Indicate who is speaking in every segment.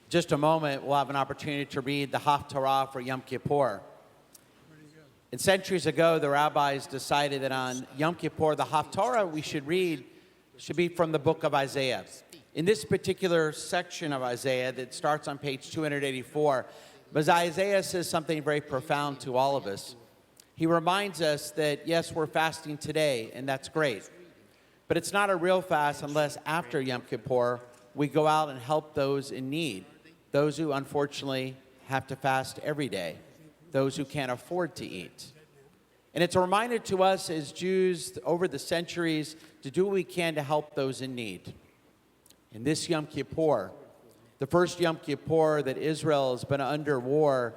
Speaker 1: just a moment, we'll have an opportunity to read the Haftarah for Yom Kippur. And centuries ago, the rabbis decided that on Yom Kippur, the Haftarah we should read should be from the book of Isaiah. In this particular section of Isaiah that starts on page 284, but Isaiah says something very profound to all of us. He reminds us that, yes, we're fasting today, and that's great. But it's not a real fast unless after Yom Kippur, we go out and help those in need, those who unfortunately have to fast every day, those who can't afford to eat. And it's a reminder to us as Jews over the centuries to do what we can to help those in need. In this Yom Kippur, the first Yom Kippur that Israel has been under war,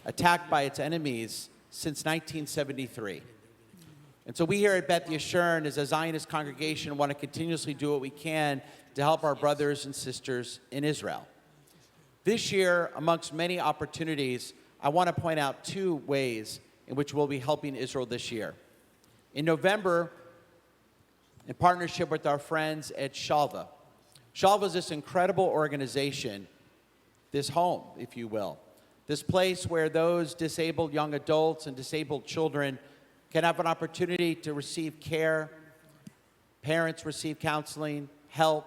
Speaker 1: attacked by its enemies since 1973. And so we here at Beth Yeshurun, as a Zionist congregation, want to continuously do what we can to help our brothers and sisters in Israel. This year, amongst many opportunities, I want to point out two ways in which we'll be helping Israel this year. In November, in partnership with our friends at Shalva. Shalva is this incredible organization, this home, if you will, this place where those disabled young adults and disabled children can have an opportunity to receive care, parents receive counseling, help,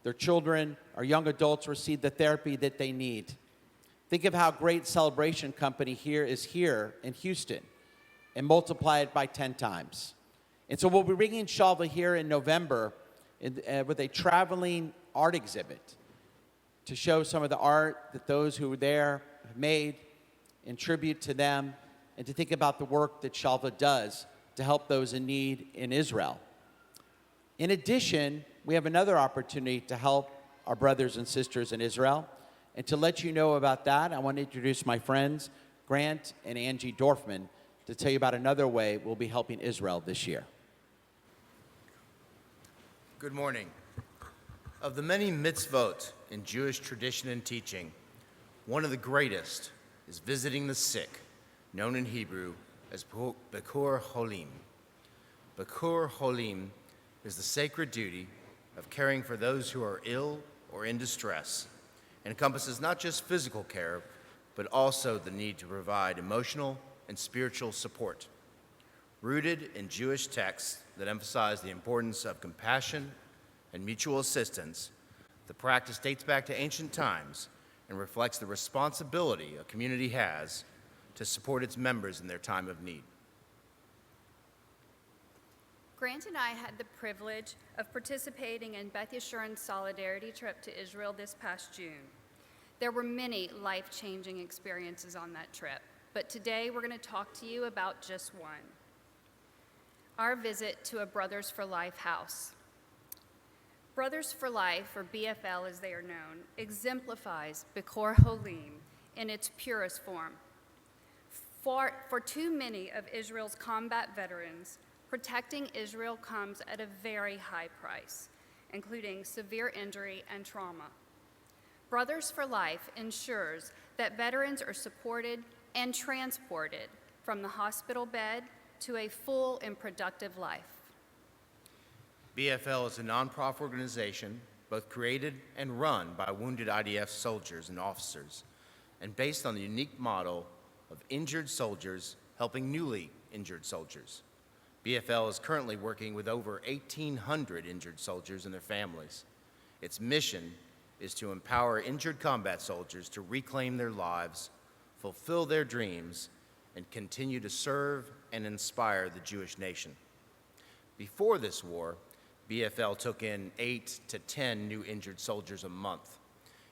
Speaker 1: their children or young adults receive the therapy that they need. Think of how great Celebration Company here in Houston, and multiply it by 10 times. And so we'll be bringing Shalva here in November with a traveling art exhibit to show some of the art that those who were there have made in tribute to them, and to think about the work that Shalva does to help those in need in Israel. In addition, we have another opportunity to help our brothers and sisters in Israel. And to let you know about that, I want to introduce my friends, Grant and Angie Dorfman, to tell you about another way we'll be helping Israel this year.
Speaker 2: Good morning. Of the many mitzvot in Jewish tradition and teaching, one of the greatest is visiting the sick, known in Hebrew as Bikur Holim. Bikur Holim is the sacred duty of caring for those who are ill or in distress, and encompasses not just physical care, but also the need to provide emotional and spiritual support. Rooted in Jewish texts that emphasize the importance of compassion and mutual assistance, the practice dates back to ancient times and reflects the responsibility a community has to support its members in their time of need.
Speaker 3: Grant and I had the privilege of participating in Beth Yeshurun's solidarity trip to Israel this past June. There were many life-changing experiences on that trip, but today we're going to talk to you about just one. Our visit to a Brothers for Life house. Brothers for Life, or BFL as they are known, exemplifies Bikur Holim in its purest form. For too many of Israel's combat veterans, protecting Israel comes at a very high price, including severe injury and trauma. Brothers for Life ensures that veterans are supported and transported from the hospital bed to a full and productive life.
Speaker 2: BFL is a nonprofit organization, both created and run by wounded IDF soldiers and officers, and based on the unique model of injured soldiers helping newly injured soldiers. BFL is currently working with over 1,800 injured soldiers and their families. Its mission is to empower injured combat soldiers to reclaim their lives, fulfill their dreams, and continue to serve and inspire the Jewish nation. Before this war, BFL took in 8 to 10 new injured soldiers a month.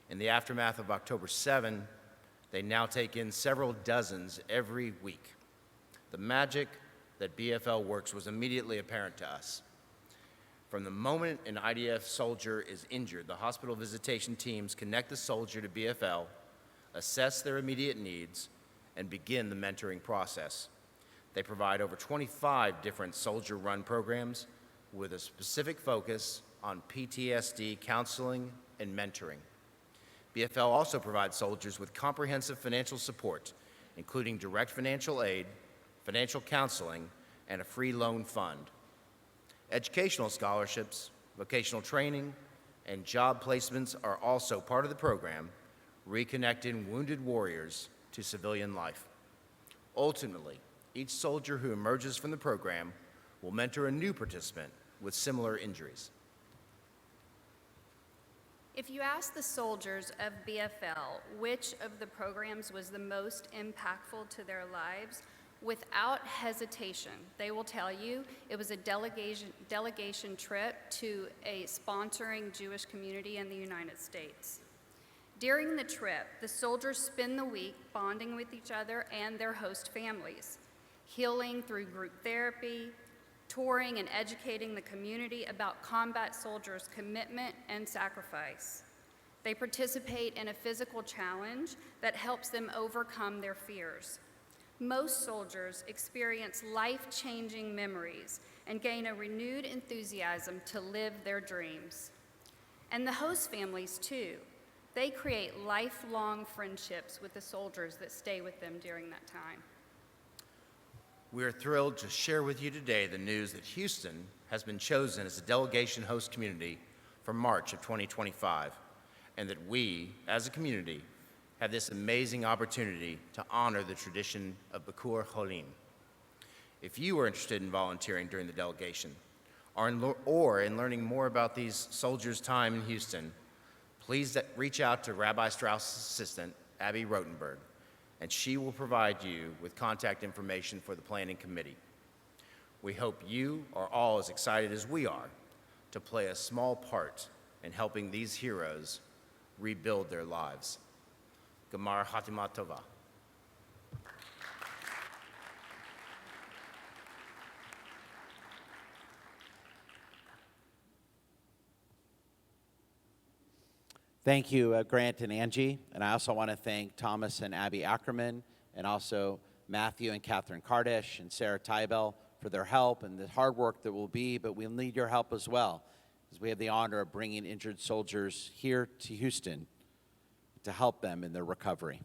Speaker 2: In the aftermath of October 7, they now take in several dozens every week. The magic that BFL works was immediately apparent to us. From the moment an IDF soldier is injured, the hospital visitation teams connect the soldier to BFL, assess their immediate needs, and begin the mentoring process. They provide over 25 different soldier-run programs with a specific focus on PTSD counseling and mentoring. BFL also provides soldiers with comprehensive financial support, including direct financial aid, financial counseling, and a free loan fund. Educational scholarships, vocational training, and job placements are also part of the program, reconnecting wounded warriors to civilian life. Ultimately, each soldier who emerges from the program will mentor a new participant with similar injuries.
Speaker 3: If you ask the soldiers of BFL which of the programs was the most impactful to their lives, without hesitation, they will tell you it was a delegation trip to a sponsoring Jewish community in the United States. During the trip, the soldiers spend the week bonding with each other and their host families, healing through group therapy, touring and educating the community about combat soldiers' commitment and sacrifice. They participate in a physical challenge that helps them overcome their fears. Most soldiers experience life-changing memories and gain a renewed enthusiasm to live their dreams. And the host families, too. They create lifelong friendships with the soldiers that stay with them during that time.
Speaker 2: We are thrilled to share with you today the news that Houston has been chosen as a delegation host community for March of 2025, and that we, as a community, have this amazing opportunity to honor the tradition of Bikur Cholim. If you are interested in volunteering during the delegation, or in learning more about these soldiers' time in Houston, please reach out to Rabbi Strauss's assistant, Abby Rotenberg, and she will provide you with contact information for the planning committee. We hope you are all as excited as we are to play a small part in helping these heroes rebuild their lives. Gemar Hatima Tova.
Speaker 1: Thank you, Grant and Angie. And I also want to thank Thomas and Abby Ackerman, and also Matthew and Catherine Kardish and Sarah Tybell for their help and the hard work that will be, but we'll need your help as well, as we have the honor of bringing injured soldiers here to Houston to help them in their recovery.